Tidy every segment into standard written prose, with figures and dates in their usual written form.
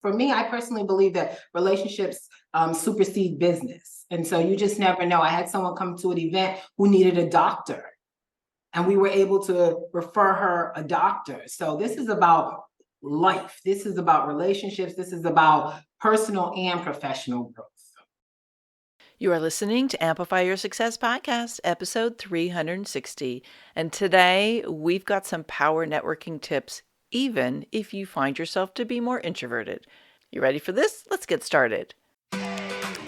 for me, I personally believe that relationships supersede business. And so you just never know. I had someone come to an event who needed a doctor, and we were able to refer her a doctor. So this is about life. This is about relationships. This is about personal and professional growth. You are listening to Amplify Your Success Podcast, episode 360. And today we've got some power networking tips, even if you find yourself to be more introverted. You ready for this? Let's get started.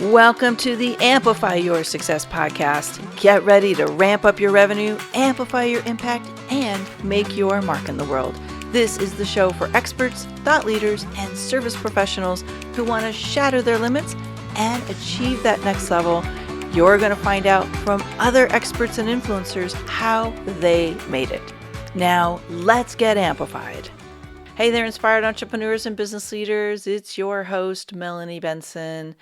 Welcome to the Amplify Your Success Podcast. Get ready to ramp up your revenue, amplify your impact, and make your mark in the world. This is the show for experts, thought leaders, and service professionals who want to shatter their limits and achieve that next level. You're going to find out from other experts and influencers how they made it. Now, let's get amplified. Hey there, inspired entrepreneurs and business leaders. It's your host, Melanie Benson,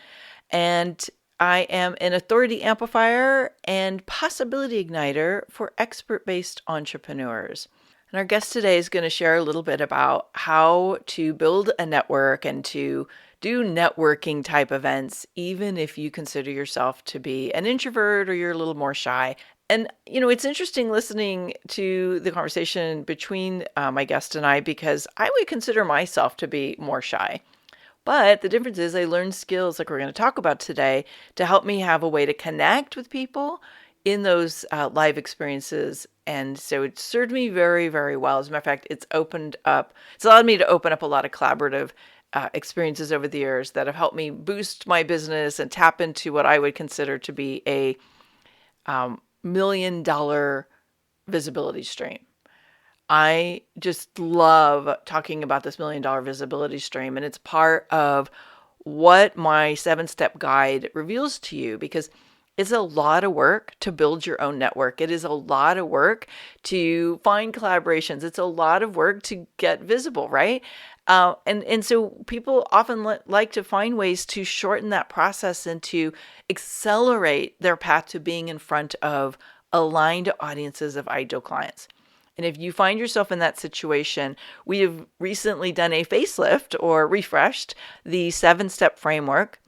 and I am an authority amplifier and possibility igniter for expert-based entrepreneurs. And our guest today is going to share a little bit about how to build a network and to do networking type events, even if you consider yourself to be an introvert or you're a little more shy. And, it's interesting listening to the conversation between my guest and I, because I would consider myself to be more shy. But the difference is I learned skills like we're going to talk about today to help me have a way to connect with people in those live experiences. And so it served me very, very well. As a matter of fact, it's allowed me to open up a lot of collaborative experiences over the years that have helped me boost my business and tap into what I would consider to be a $1 million visibility stream. I just love talking about this $1 million visibility stream, and it's part of what my 7-step guide reveals to you, because it's a lot of work to build your own network. It is a lot of work to find collaborations. It's a lot of work to get visible, right? And so people often like to find ways to shorten that process and to accelerate their path to being in front of aligned audiences of ideal clients. And if you find yourself in that situation, we have recently done a facelift or refreshed the 7-step framework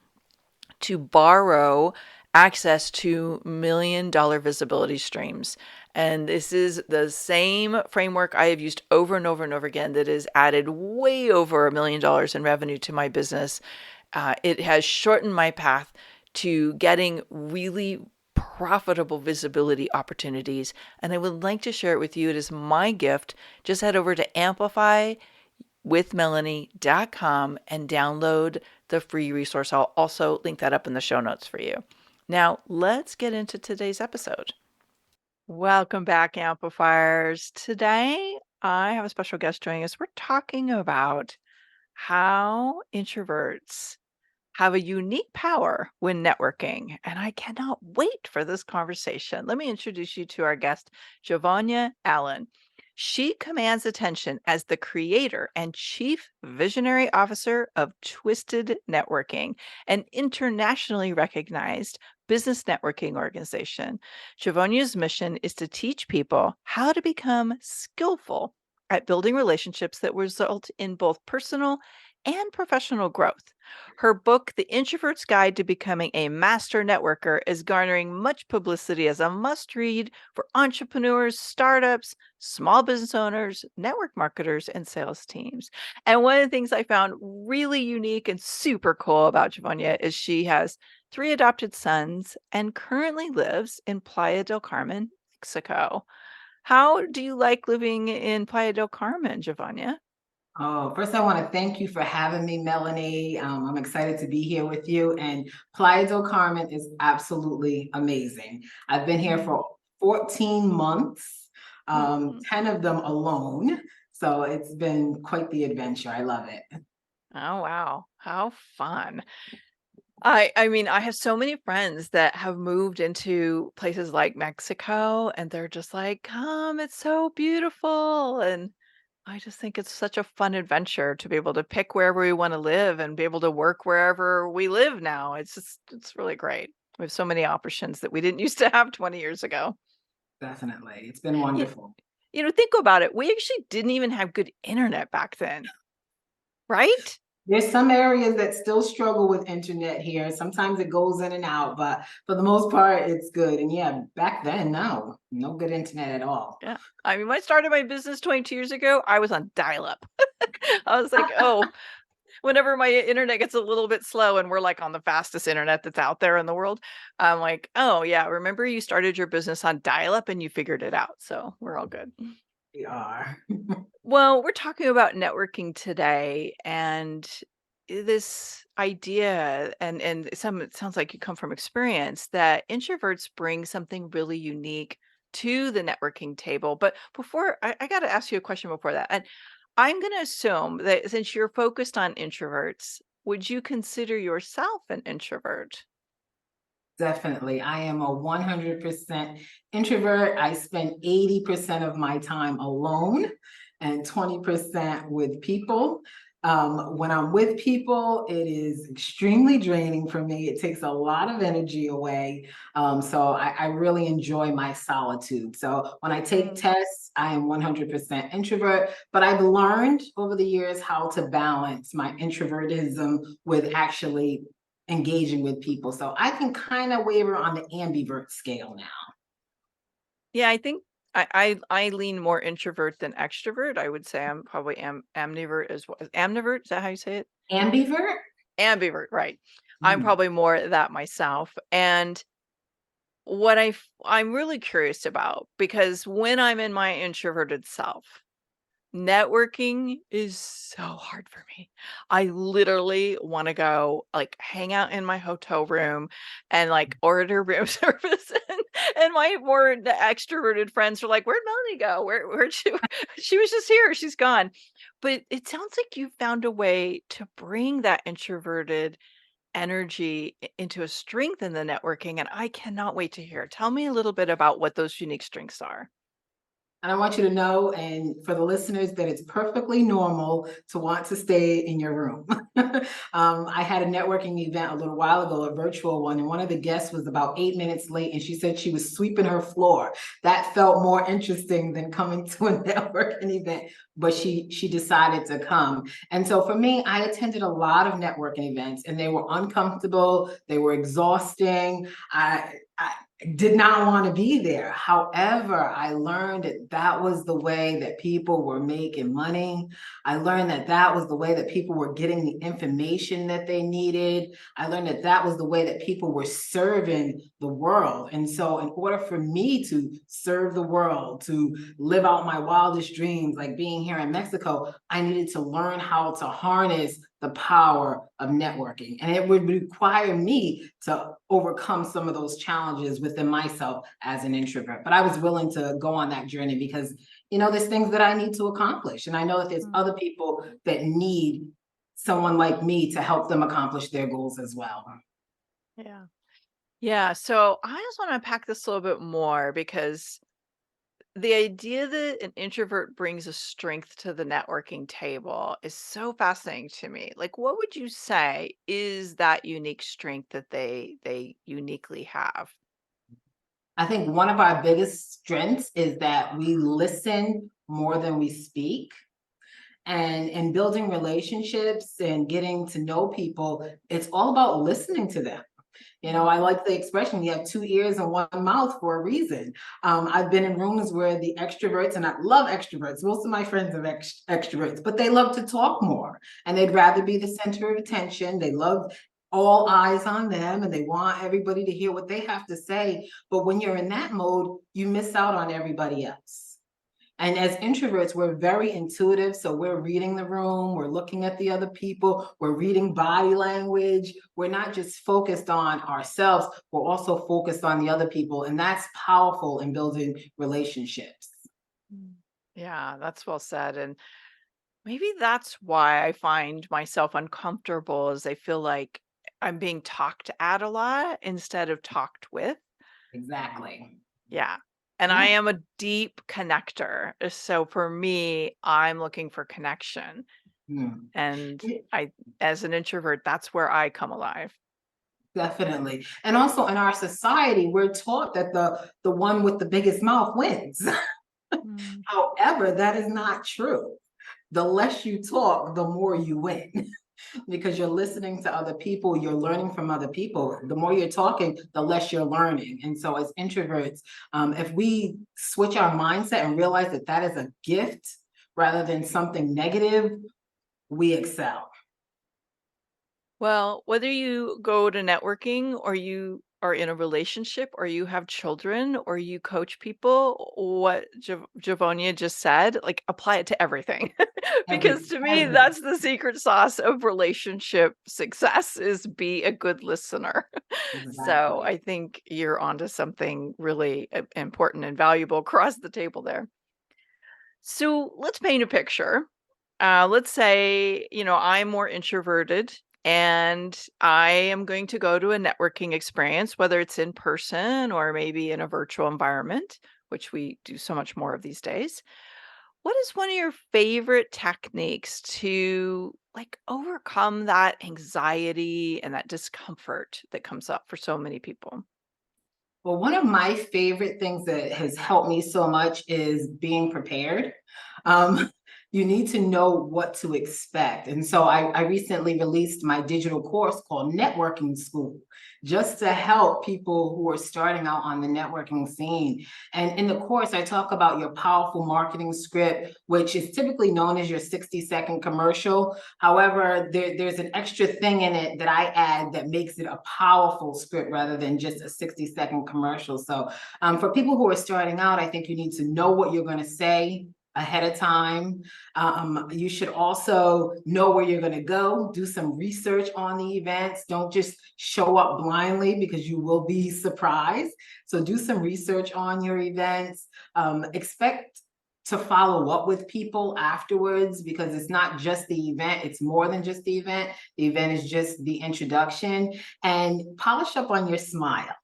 to borrow access to $1 million visibility streams. And this is the same framework I have used over and over and over again that has added way over $1 million in revenue to my business. It has shortened my path to getting really profitable visibility opportunities. And I would like to share it with you. It is my gift. Just head over to amplifywithmelanie.com and download the free resource. I'll also link that up in the show notes for you. Now, let's get into today's episode. Welcome back, Amplifiers. Today, I have a special guest joining us. We're talking about how introverts have a unique power when networking, and I cannot wait for this conversation. Let me introduce you to our guest, Jevonya Allen. She commands attention as the creator and chief visionary officer of Twisted Networking, an internationally recognized business networking organization. Jevonya's mission is to teach people how to become skillful at building relationships that result in both personal and professional growth. Her book, The Introverts Guide to Becoming a Master Networker, is garnering much publicity as a must-read for entrepreneurs, startups, small business owners, network marketers, and sales teams. And one of the things I found really unique and super cool about Jevonya is she has 3 adopted sons and currently lives in Playa del Carmen, Mexico. How do you like living in Playa del Carmen, Jevonya? Oh, first, I want to thank you for having me, Melanie. I'm excited to be here with you. And Playa del Carmen is absolutely amazing. I've been here for 14 months, 10 of them alone. So it's been quite the adventure. I love it. Oh, wow. How fun. I mean, I have so many friends that have moved into places like Mexico, and they're just like, come, it's so beautiful. And I just think it's such a fun adventure to be able to pick wherever we want to live and be able to work wherever we live now. It's really great. We have so many options that we didn't used to have 20 years ago. Definitely. It's been You, wonderful. think about it. We actually didn't even have good internet back then, right? There's some areas that still struggle with internet here. Sometimes it goes in and out, but for the most part, it's good. And yeah, back then, no good internet at all. Yeah. I mean, when I started my business 22 years ago, I was on dial-up. I was like, "Oh," whenever my internet gets a little bit slow and we're, like, on the fastest internet that's out there in the world, I'm like, "Oh, yeah, remember you started your business on dial-up and you figured it out, so we're all good." We are. Well, we're talking about networking today and this idea and it sounds like you come from experience that introverts bring something really unique to the networking table. But before I got to ask you a question before that. And I'm going to assume that since you're focused on introverts, would you consider yourself an introvert? Definitely. I am a 100% introvert. I spend 80% of my time alone and 20% with people. When I'm with people, it is extremely draining for me. It takes a lot of energy away. So I really enjoy my solitude. So when I take Mm. tests, I am 100% introvert, but I've learned over the years how to balance my introvertism with actually engaging with people. So I can kind of waver on the ambivert scale now. Yeah, I think I lean more introvert than extrovert. I would say I'm probably amnivert as well. Amnivert, is that how you say it? Ambivert? Ambivert, right. I'm Mm. probably more that myself. And I'm really curious about because when I'm in my introverted self, networking is so hard for me. I literally wanna go, like, hang out in my hotel room and, like, order room service, and my more the extroverted friends are like, "Where'd Melanie go? Where'd she she was just here, she's gone." But it sounds like you found a way to bring that introverted energy into a strength in the networking, and I cannot wait to hear. Tell me a little bit about what those unique strengths are. And I want you to know, and for the listeners, that it's perfectly normal to want to stay in your room. I had a networking event a little while ago, a virtual one, and one of the guests was about 8 minutes late, and she said she was sweeping her floor. That felt more interesting than coming to a networking event, but she decided to come. And so for me, I attended a lot of networking events, and they were uncomfortable, they were exhausting. I did not want to be there. However, I learned that that was the way that people were making money. I learned that that was the way that people were getting the information that they needed. I learned that that was the way that people were serving the world. And so, in order for me to serve the world, to live out my wildest dreams, like being here in Mexico, I needed to learn how to harness the power of networking. And it would require me to overcome some of those challenges within myself as an introvert. But I was willing to go on that journey because, there's things that I need to accomplish. And I know that there's Mm, other people that need someone like me to help them accomplish their goals as well. yeah. Yeah, so I just wanna unpack this a little bit more because the idea that an introvert brings a strength to the networking table is so fascinating to me. Like, what would you say is that unique strength that they uniquely have? I think one of our biggest strengths is that we listen more than we speak. And in building relationships and getting to know people, it's all about listening to them. I Mhm. like the expression, you have two ears and one mouth for a reason. I've been in rooms where the extroverts, and I love extroverts, most of my friends are extroverts, but they love to talk more and they'd rather be the center of attention. They love all eyes on them and they want everybody to hear what they have to say. But when you're in that mode, you miss out on everybody else. And as introverts, we're very intuitive. So we're reading the room, we're looking at the other people, we're reading body language. We're not just focused on ourselves, we're also focused on the other people. And that's powerful in building relationships. Mm. Yeah, that's well said. And maybe that's why I find myself uncomfortable as I feel like I'm being talked at a lot instead of talked with. Exactly. Yeah. And I Yeah. am a deep connector. So for me, I'm looking for connection. Hmm. And I as an introvert, that's where I come alive. Definitely. And also in our society, we're taught that the one with the biggest mouth wins. Mm. However, that is not true. The less you talk, the more you win. because you're listening to other people, you're learning from other people. The more you're talking, the less you're learning. And so as introverts, if we switch our mindset and realize that that is a gift rather than something negative, we excel. Well, whether you go to networking or you are in a relationship or you have children or you coach people, what Jevonya just said, like apply it to everything. Because to me, Every that's the secret sauce of relationship success is be a good listener. So exactly. I think you're onto something really important and valuable across the table there. So let's paint a picture. Let's say, I'm more introverted and I am going to go to a networking experience, whether it's in person or maybe in a virtual environment, which we do so much more of these days. What is one of your favorite techniques to like overcome that anxiety and that discomfort that comes up for so many people? Well, one of my favorite things that has helped me so much is being prepared. Um, you need to know what to expect. And so I recently released my digital course called Networking School, just to help people who are starting out on the networking scene. And in the course, I talk about your powerful marketing script, which is typically known as your 60-second commercial. However, there's an extra thing in it that I add that makes it a powerful script rather than just a 60-second commercial. So for people who are starting out, I think you need to know what you're going to say ahead of time. You should also know where you're going to go, do some research on the events. Don't just show up blindly because you will be surprised. So do some research on your events. Expect to follow up with people afterwards because it's not just the event, it's more than just the event. The event is just the introduction, and polish up on your smile.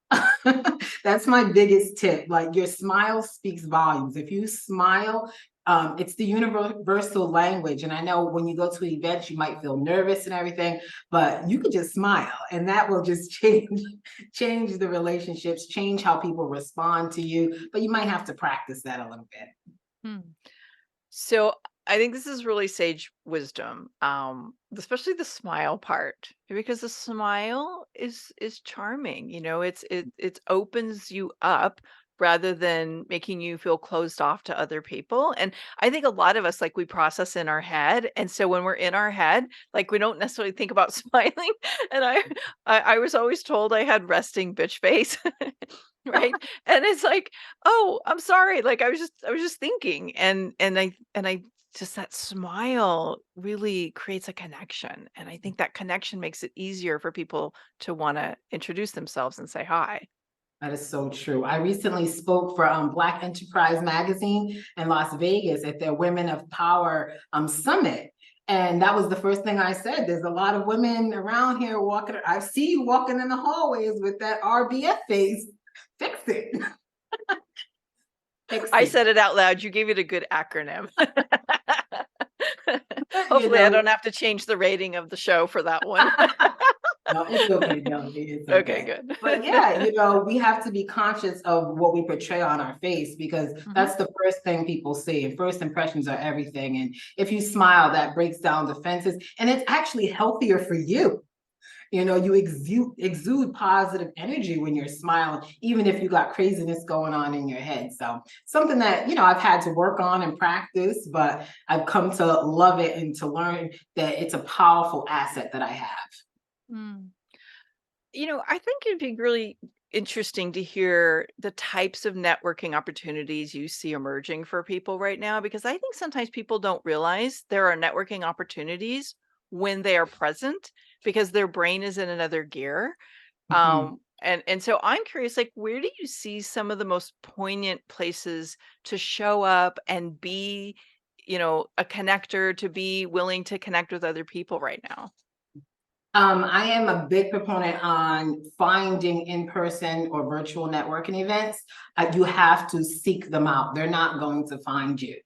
That's my biggest tip. Like your smile speaks volumes. If you smile, it's the universal language. And I know when you go to events, you might feel nervous and everything, but you could just smile and that will just change the relationships, change how people respond to you. But you might have to practice that a little bit. Hmm. So I think this is really sage wisdom, especially the smile part, because the smile is charming. It opens you up rather than making you feel closed off to other people. And I think a lot of us like we process in our head, and so when we're in our head, like we don't necessarily think about smiling. And I was always told I had resting bitch face, right? And it's like, "Oh, I'm sorry, like, I was just thinking," and I just that smile really creates a connection, and I think that connection makes it easier for people to wanna introduce themselves and say hi. That is so true. I recently spoke for Black Enterprise Magazine in Las Vegas at their Women of Power Summit. And that was the first thing I said. There's a lot of women around here walking. I see you walking in the hallways with that RBF face. Fix it. Fix I it. said it out loud, you gave it a good acronym. You Hopefully, I know, don't have to change the rating of the show for that one. no, it's okay, Melanie. It's Okay, okay. good. But yeah, we have to be conscious of what we portray on our face because Mhm. that's the first thing people see. And first impressions are everything. And if you smile, that breaks down defenses. And it's actually healthier for you. You exude positive energy when you're smiling, even if you got craziness going on in your head. So something that, I've had to work on and practice, but I've come to love it and to learn that it's a powerful asset that I have. Mm. I think it'd be really interesting to hear the types of networking opportunities you see emerging for people right now, because I think sometimes people don't realize there are networking opportunities when they are present because their brain is in another gear. Mhm. And so I'm curious, like, where do you see some of the most poignant places to show up and be, a connector, to be willing to connect with other people right now? I am a big proponent on finding in-person or virtual networking events. You have to seek them out. They're not going to find you.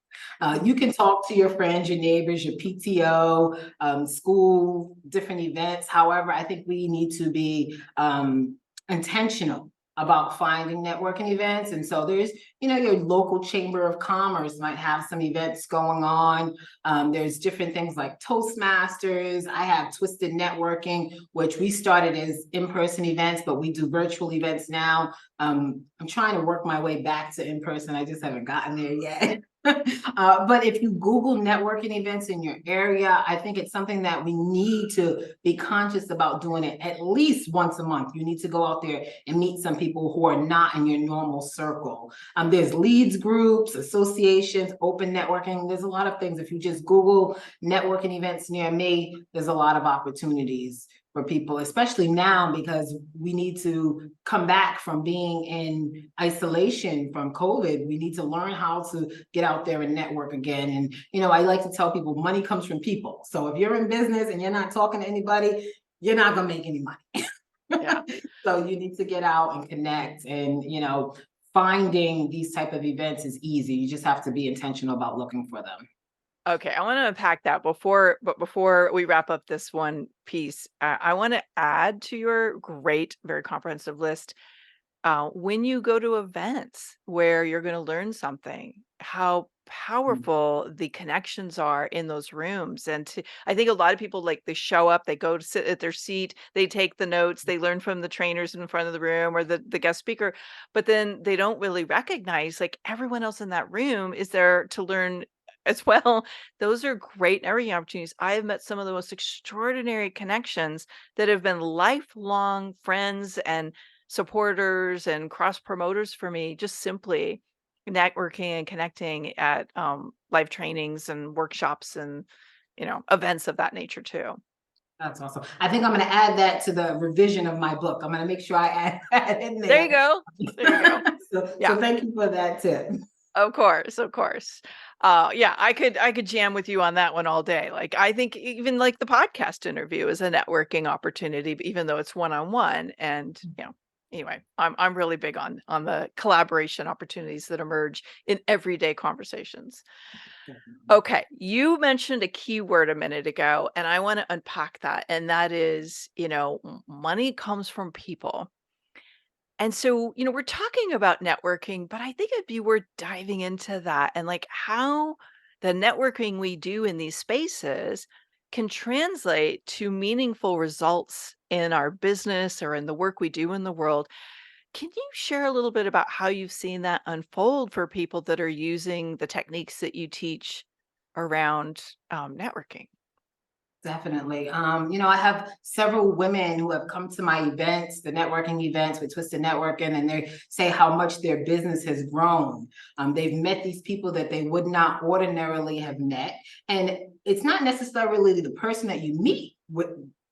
You can talk to your friends, your neighbors, your PTO, school, different events. However, I think we need to be intentional about finding networking events. And so there's, your local chamber of commerce might have some events going on. There's different things like Toastmasters. I have Twisted Networking, which we started as in-person events, but we do virtual events now. I'm trying to work my way back to in-person. I just haven't gotten there yet. But if you Google networking events in your area, I think it's something that we need to be conscious about doing it at least once a month. You need to go out there and meet some people who are not in your normal circle. There's leads groups, associations, open networking. There's a lot of things. If you just Google networking events near me, there's a lot of opportunities for people, especially now, because we need to come back from being in isolation from COVID. We need to learn how to get out there and network again. And, I like to tell people money comes from people. So if you're in business and you're not talking to anybody, you're not going to make any money. Yeah. So you need to get out and connect, and, finding these type of events is easy. You just have to be intentional about looking for them. Okay, I want to unpack that before we wrap up this one piece, I want to add to your great, very comprehensive list. When you go to events where you're going to learn something, how powerful the connections are in those rooms. And I think a lot of people, like, they show up, they go to sit at their seat, they take the notes, they learn from the trainers in front of the room or the guest speaker, but then they don't really recognize, like, everyone else in that room is there to learn as well. Those are great networking opportunities. I have met some of the most extraordinary connections that have been lifelong friends and supporters and cross promoters for me, just simply networking and connecting at live trainings and workshops and events of that nature too. That's awesome. I think I'm going to add that to the revision of my book. I'm going to make sure I add that in there. There you go. There you go. So thank you for that tip. Of course, of course. Yeah, I could jam with you on that one all day. Like, I think even like the podcast interview is a networking opportunity, even though it's one-on-one. And anyway, I'm really big on the collaboration opportunities that emerge in everyday conversations. Okay, you mentioned a key word a minute ago, and I want to unpack that. And that is, money comes from people. And so, we're talking about networking, but I think it'd be worth diving into that and, like, how the networking we do in these spaces can translate to meaningful results in our business or in the work we do in the world. Can you share a little bit about how you've seen that unfold for people that are using the techniques that you teach around networking? Definitely. I have several women who have come to my events, the networking events with Twisted Networking, and they say how much their business has grown. They've met these people that they would not ordinarily have met. And it's not necessarily the person that you meet with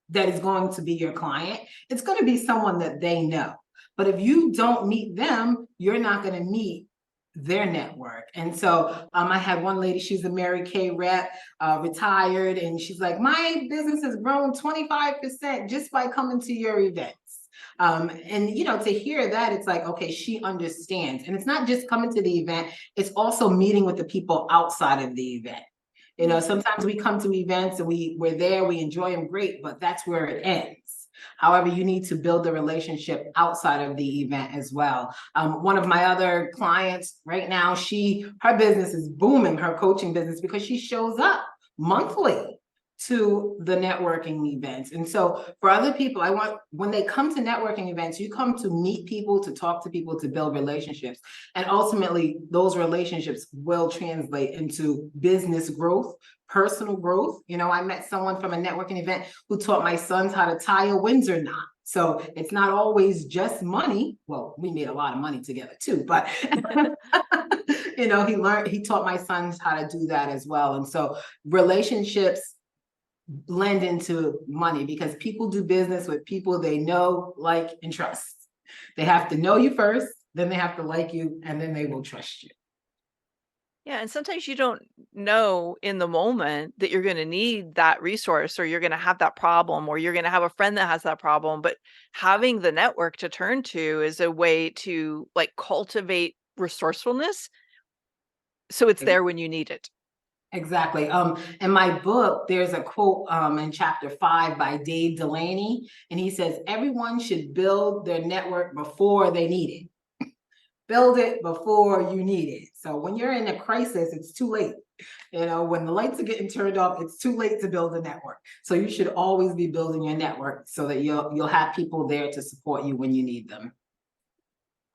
that is going to be your client. It's going to be someone that they know. But if you don't meet them, you're not going to meet their network. And so I had one lady, she's a Mary Kay rep, retired, and she's like, my business has grown 25% just by coming to your events. And to hear that, it's like, okay, she understands. And it's not just coming to the event, it's also meeting with the people outside of the event. Sometimes we come to events and we're there, we enjoy them, great, but that's where it ends. However, you need to build the relationship outside of the event as well. One of my other clients right now, her business is booming, her coaching business, because she shows up monthly to the networking events. And so for other people, when they come to networking events, you come to meet people, to talk to people, to build relationships. And ultimately, those relationships will translate into business growth, personal growth. I met someone from a networking event who taught my sons how to tie a Windsor knot. So it's not always just money. Well, we made a lot of money together too, but he taught my sons how to do that as well. And so relationships lend into money because people do business with people they know, like, and trust. They have to know you first, then they have to like you, and then they will trust you. Yeah, and sometimes you don't know in the moment that you're going to need that resource or you're going to have that problem or you're going to have a friend that has that problem, but having the network to turn to is a way to, like, cultivate resourcefulness so it's there when you need it. Exactly. In my book, there's a quote in chapter 5 by Dave Delaney, and he says, everyone should build their network before they need it. Build it before you need it. So when you're in a crisis, it's too late. When the lights are getting turned off, it's too late to build a network. So you should always be building your network so that you'll have people there to support you when you need them.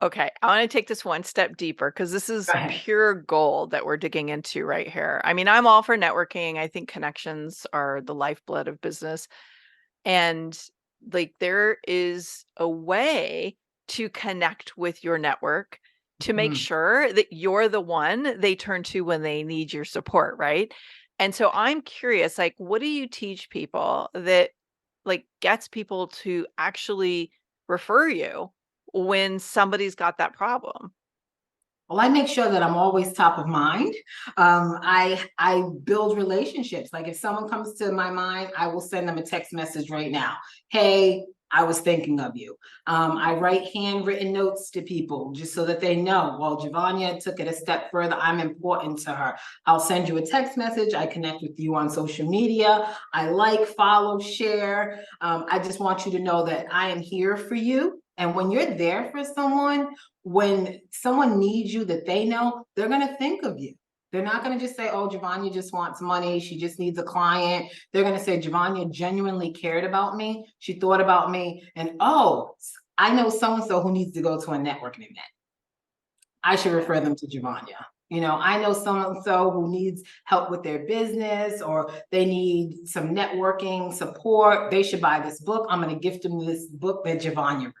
Okay, I want to take this one step deeper because this Go is ahead. pure gold that we're digging into right here. I mean, I'm all for networking. I think connections are the lifeblood of business. And like there is a way to connect with your network to make Mm. sure that you're the one they turn to when they need your support, right? And so I'm curious, like, what do you teach people that like gets people to actually refer you when somebody's got that problem? Well, I make sure that I'm always top of mind. I build relationships. Like if someone comes to my mind, I will send them a text message right now. Hey, I was thinking of you. I write handwritten notes to people just so that they know, well, Jevonya took it a step further. I'm important to her. I'll send you a text message. I connect with you on social media. I like, follow, share. I just want you to know that I am here for you. And when you're there for someone, when someone needs you that they know, they're going to think of you. They're not going to just say, oh, Jevonya just wants money. She just needs a client. They're going to say, Jevonya genuinely cared about me. She thought about me. And oh, I know so-and-so who needs to go to a networking event. I should Yeah. refer them to Jevonya. I know so-and-so who needs help with their business or they need some networking support. They should buy this book. I'm going to gift them this book that Jevonya wrote.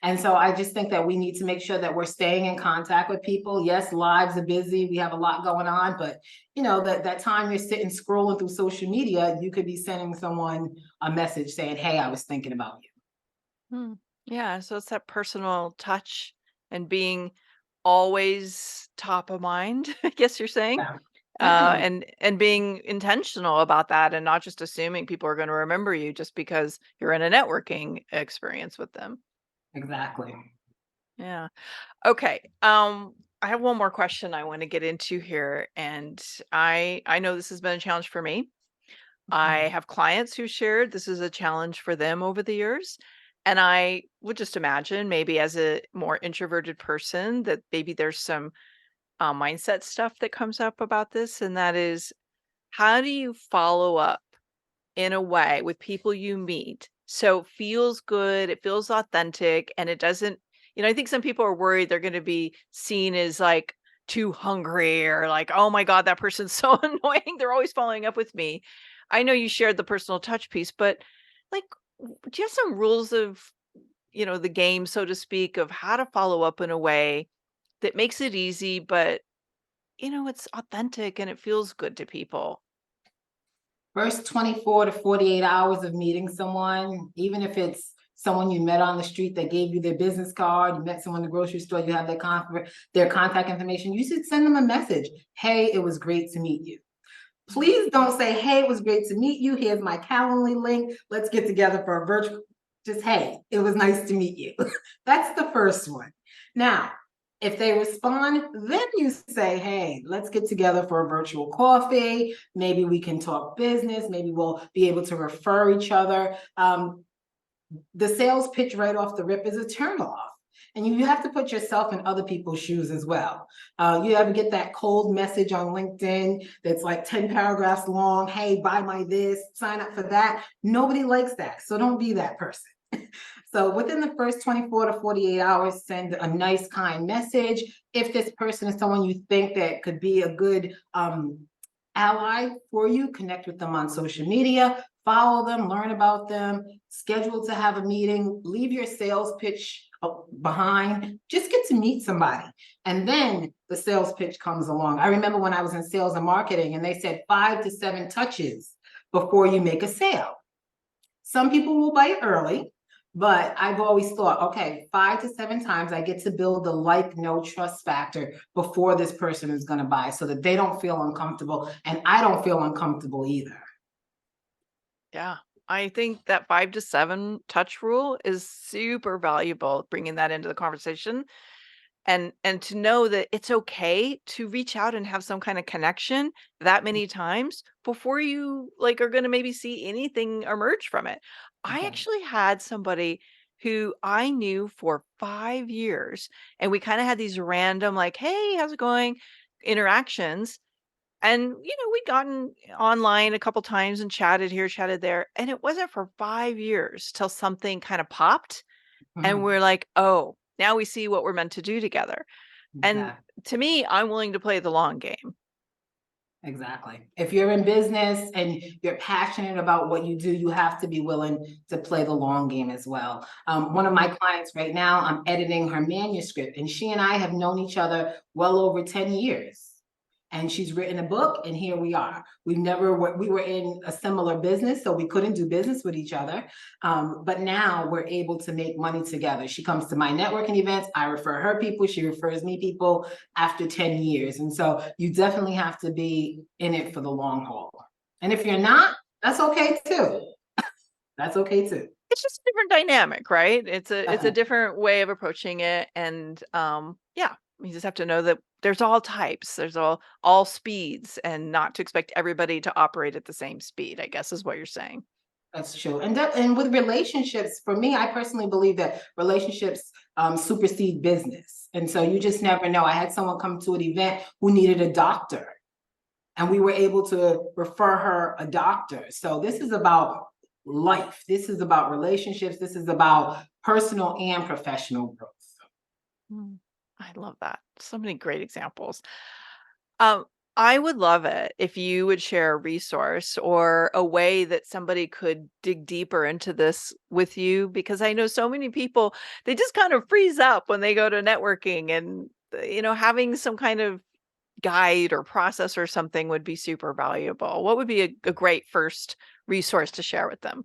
And so I just think that we need to make sure that we're staying in contact with people. Yes, lives are busy. We have a lot going on, but that time you're sitting scrolling through social media, you could be sending someone a message saying, hey, I was thinking about you. Hmm. Yeah, so it's that personal touch and being always top of mind, I guess you're saying? Yeah, definitely. And being intentional about that and not just assuming people are gonna remember you just because you're in a networking experience with them. Exactly. Yeah. Okay. I have one more question I wanna get into here, and I know this has been a challenge for me. I Mhm. have clients who shared this is a challenge for them over the years. And I would just imagine maybe as a more introverted person that maybe there's some mindset stuff that comes up about this. And that is, how do you follow up in a way with people you meet so it feels good, it feels authentic, and it doesn't, I think some people are worried they're going to be seen as like too hungry or like, oh my God, that person's so annoying. They're always following up with me. I know you shared the personal touch piece, but like, do you have some rules of, the game, so to speak, of how to follow up in a way that makes it easy, but, it's authentic and it feels good to people? First 24 to 48 hours of meeting someone, even if it's someone you met on the street that gave you their business card, you met someone in the grocery store, you have their contact information, you should send them a message. Hey, it was great to meet you. Please don't say, hey, it was great to meet you. Here's my Calendly link. Let's get together for a virtual. Just, hey, it was nice to meet you. That's the first one. Now, if they respond, then you say, hey, let's get together for a virtual coffee. Maybe we can talk business. Maybe we'll be able to refer each other. The sales pitch right off the rip is a turnoff. And you have to put yourself in other people's shoes as well. You ever get that cold message on LinkedIn that's like 10 paragraphs long? Hey, buy my this, sign up for that. Nobody likes that. So don't be that person. So within the first 24 to 48 hours, send a nice, kind message. If this person is someone you think that could be a good ally for you, connect with them on social media, follow them, learn about them, schedule to have a meeting, leave your sales pitch behind, just get to meet somebody. And then the sales pitch comes along. I remember when I was in sales and marketing and they said 5 to 7 touches before you make a sale. Some people will bite early, but I've always thought, okay, 5 to 7 times I get to build the like, no trust factor before this person is going to buy so that they don't feel uncomfortable and I don't feel uncomfortable either. Yeah. I think that 5 to 7 touch rule is super valuable, bringing that into the conversation. and to know that it's okay to reach out and have some kind of connection that many times before you like are going to maybe see anything emerge from it. I Okay. actually had somebody who I knew for 5 years, and we kind of had these random like, "Hey, how's it going?" interactions. And we'd gotten online a couple times and chatted here, chatted there, and it wasn't for 5 years till something kind of popped, and Mhm. we're like, "Oh, now we see what we're meant to do together." And Exactly. to me, I'm willing to play the long game. Exactly. If you're in business and you're passionate about what you do, you have to be willing to play the long game as well. One of my Mhm. clients right now, I'm editing her manuscript, and she and I have known each other well over 10 years. And she's written a book, and here we are. We were in a similar business, so we couldn't do business with each other. But now we're able to make money together. She comes to my networking events. I refer her people. She refers me people after 10 years. And so you definitely have to be in it for the long haul. And if you're not, that's okay too. That's okay too. It's just a different dynamic, right? It's a Definitely. different way of approaching it, and, yeah, you just have to know that there's all types, there's all speeds, and not to expect everybody to operate at the same speed, I guess is what you're saying. That's true. And with relationships, for me, I personally believe that relationships supersede business. And so you just never know. I had someone come to an event who needed a doctor, and we were able to refer her a doctor. So this is about life. This is about relationships. This is about personal and professional growth. Mm, I love that. So many great examples. Um, I would love it if you would share a resource or a way that somebody could dig deeper into this with you, because I know so many people, they just kind of freeze up when they go to networking, and having some kind of guide or process or something would be super valuable. What would be a great first resource to share with them?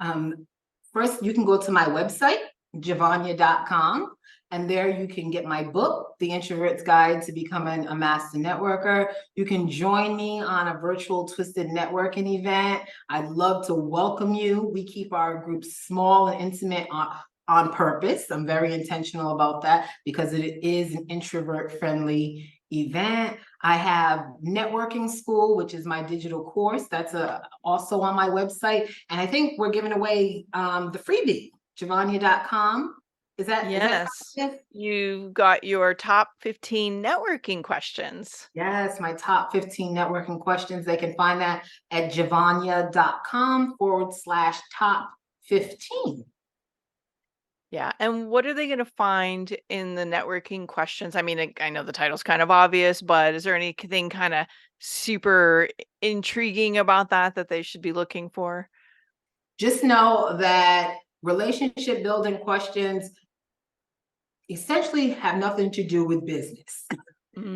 Um, First, you can go to my website, Jevonya.com, and there you can get my book, The Introverts Guide to Becoming a Master Networker. You can join me on a virtual Twisted Networking event. I'd love to welcome you. We keep our groups small and intimate on purpose. I'm very intentional about that because it is an introvert friendly event. I have networking school, which is my digital course. That's also on my website. And I think we're giving away the freebie, Jevonya.com. Is that Yes. it? You've got your top 15 networking questions. Yes, my top 15 networking questions. They can find that at Jevonya.com/top 15. Yeah, and what are they gonna find in the networking questions? I mean, I know the title's kind of obvious, but is there anything kinda super intriguing about that they should be looking for? Just know that relationship building questions essentially have nothing to do with business.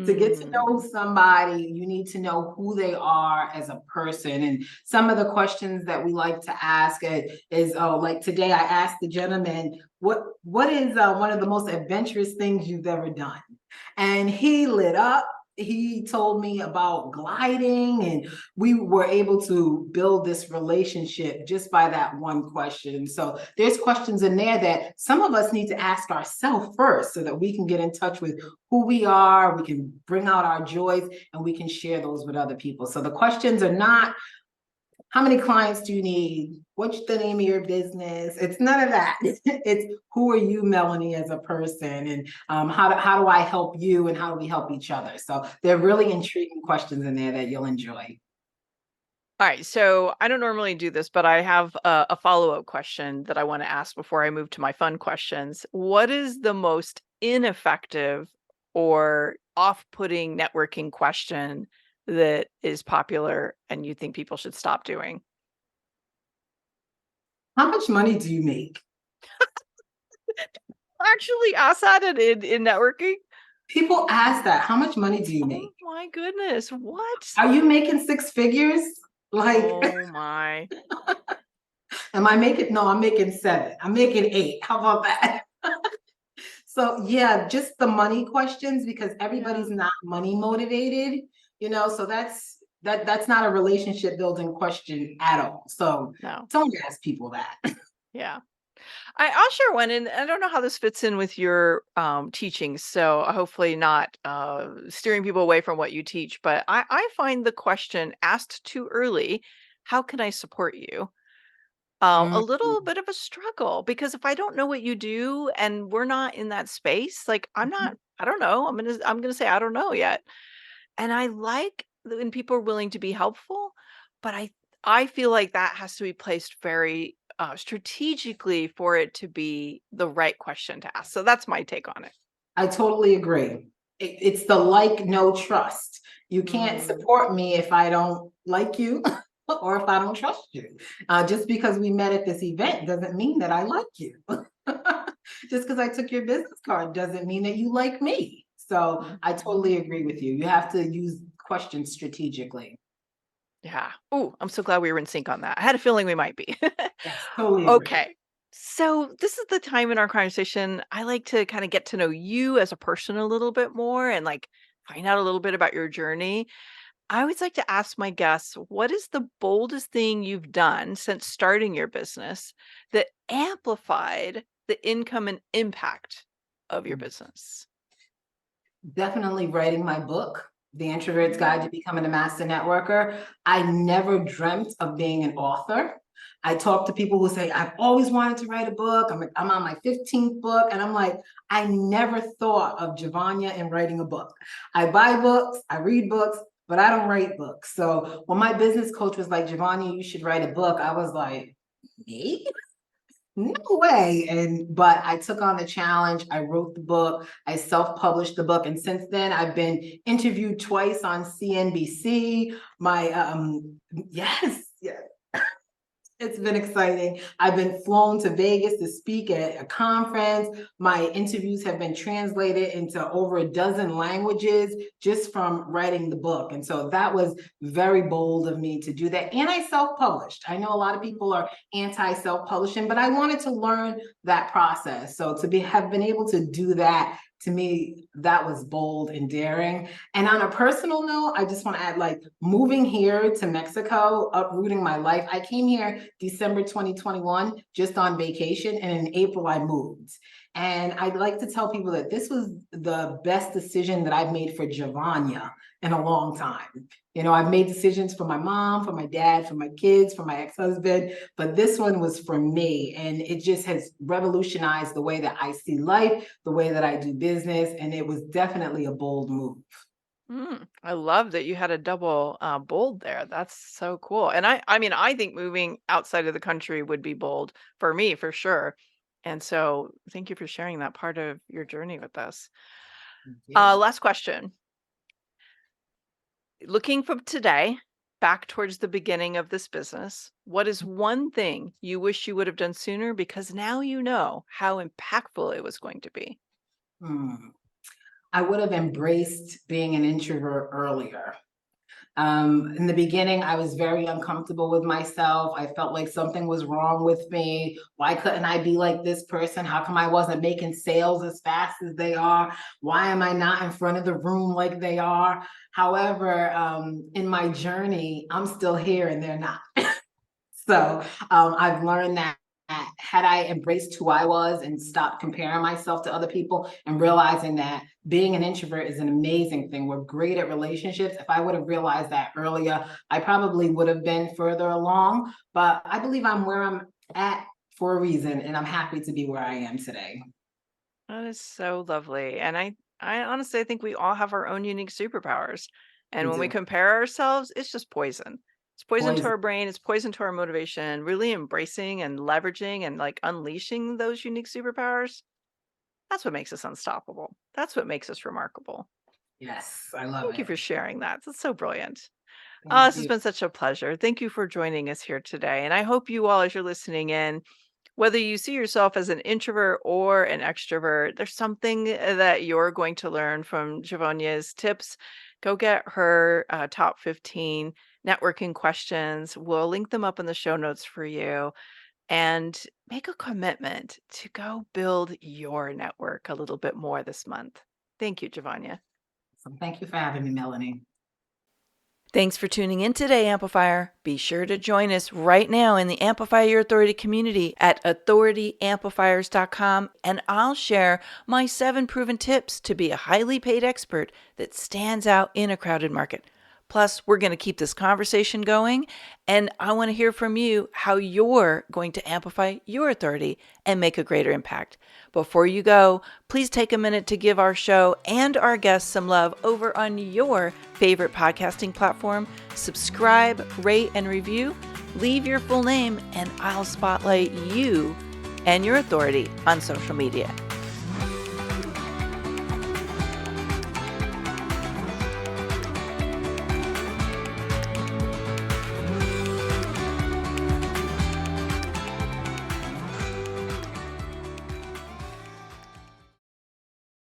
To get to know Mm. somebody, you need to know who they are as a person. And some of the questions that we like to ask is, oh, like today I asked the gentleman, what is one of the most adventurous things you've ever done? And he lit up. He told me about gliding, and we were able to build this relationship just by that one question. So there's questions in there that some of us need to ask ourselves first so that we can get in touch with who we are, we can bring out our joys, and we can share those with other people. So the questions are not how many clients do you need? What's the name of your business? It's none of that. It's who are you, Melanie, as a person, and how do I help you, and how do we help each other? So they're really intriguing questions in there that you'll enjoy. Alright, so I don't normally do this, but I have a follow-up question that I wanna ask before I move to my fun questions. What is the most ineffective or off-putting networking question that is popular and you think people should stop doing? How much money do you make? Actually ask that in networking? People ask that. How much money do you Oh make? my goodness, what? Are you making six figures? Like, Oh my. am I making? No, I'm making seven. I'm making eight. How about that? So yeah, just the money questions because Yeah, everybody's not money motivated, so that's not a relationship building question at all. So no, don't ask people that. yeah. I'll share one, and I don't know how this fits in with your teaching, so hopefully not steering people away from what you teach. But I find the question asked too early, "How can I support you?" A Mm, little bit of a struggle because if I don't know what you do and we're not in that space, like I don't know. I'm gonna say I don't know yet. And I like when people are willing to be helpful, but I feel like that has to be placed very strategically for it to be the right question to ask. So that's my take on it. I totally agree. It's the like, no trust. You can't Mm, support me if I don't like you or if I don't trust you. Just because we met at this event doesn't mean that I like you. Just because I took your business card doesn't mean that you like me. So I mhm. totally agree with you. You have to use questions strategically. Yeah. Oh, I'm so glad we were in sync on that. I had a feeling we might be. Yes, totally agree. Okay. So this is the time in our conversation I like to kind of get to know you as a person a little bit more and like find out a little bit about your journey. I always like to ask my guests, what is the boldest thing you've done since starting your business that amplified the income and impact of your business? Definitely writing my book, The Introvert's Guide to Mm. Becoming a Master Networker. I never dreamt of being an author. I talk to people who say, I've always wanted to write a book. I'm on my 15th book. And I'm like, I never thought of Jevonya and writing a book. I buy books, I read books, but I don't write books. So when my business coach was like, Jevonya, you should write a book, I was like, me? No way. But I took on the challenge. I wrote the book. I self-published the book. And since then, I've been interviewed twice on CNBC. My yes, yes. It's been exciting. I've been flown to Vegas to speak at a conference. My interviews have been translated into over a dozen languages just from writing the book. And so that was very bold of me to do that. And I self-published. I know a lot of people are anti-self-publishing, but I wanted to learn that process. So to have been able to do that, to me, that was bold and daring. And on a personal note, I just want to add, like, moving here to Mexico, uprooting my life. I came here December 2021 just on vacation, and in April I moved. And I'd like to tell people that this was the best decision that I've made for Jevonya in a long time. You know, I've made decisions for my mom, for my dad, for my kids, for my ex-husband, but this one was for me. And it just has revolutionized the way that I see life, the way that I do business. And it was definitely a bold move. I love that you had a double bold there. That's so cool. And I mean, I think moving outside of the country would be bold for me for sure. And so, thank you for sharing that part of your journey with us. Yeah. Last question. Looking from today back towards the beginning of this business, what is one thing you wish you would have done sooner because now you know how impactful it was going to be? Hmm. I would have embraced being an introvert earlier. In the beginning, I was very uncomfortable with myself. I felt like something was wrong with me. Why couldn't I be like this person? How come I wasn't making sales as fast as they are? Why am I not in front of the room like they are? However, in my journey, I'm still here and they're not. So I've learned that had I embraced who I was and stopped comparing myself to other people and realizing that being an introvert is an amazing thing. We're great at relationships. If I would have realized that earlier, I probably would have been further along. But I believe I'm where I'm at for a reason, and I'm happy to be where I am today. That is so lovely. And I honestly I think we all have our own unique superpowers. And We when we do. compare ourselves, it's just poison. It's poison to Boys, our brain, it's poison to our motivation. Really embracing and leveraging and like unleashing those unique superpowers. That's what makes us unstoppable. That's what makes us remarkable. yes, I love Thank you it. for sharing that. That's so brilliant. Oh, Thank this has you. been such a pleasure. Thank you for joining us here today. And I hope you all, as you're listening in, whether you see yourself as an introvert or an extrovert, there's something that you're going to learn from Javonya's tips. Go get her top 15 networking questions. We'll link them up in the show notes for you and make a commitment to go build your network a little bit more this month. Thank you, Javonya. So thank you for having me, Melanie. Thanks for tuning in today, Amplifier. Be sure to join us right now in the Amplify Your Authority community at authorityamplifiers.com, and I'll share my 7 proven tips to be a highly paid expert that stands out in a crowded market. Plus, we're going to keep this conversation going, and I want to hear from you how you're going to amplify your authority and make a greater impact. Before you go, please take a minute to give our show and our guests some love over on your favorite podcasting platform. Subscribe, rate, and review. Leave your full name, and I'll spotlight you and your authority on social media.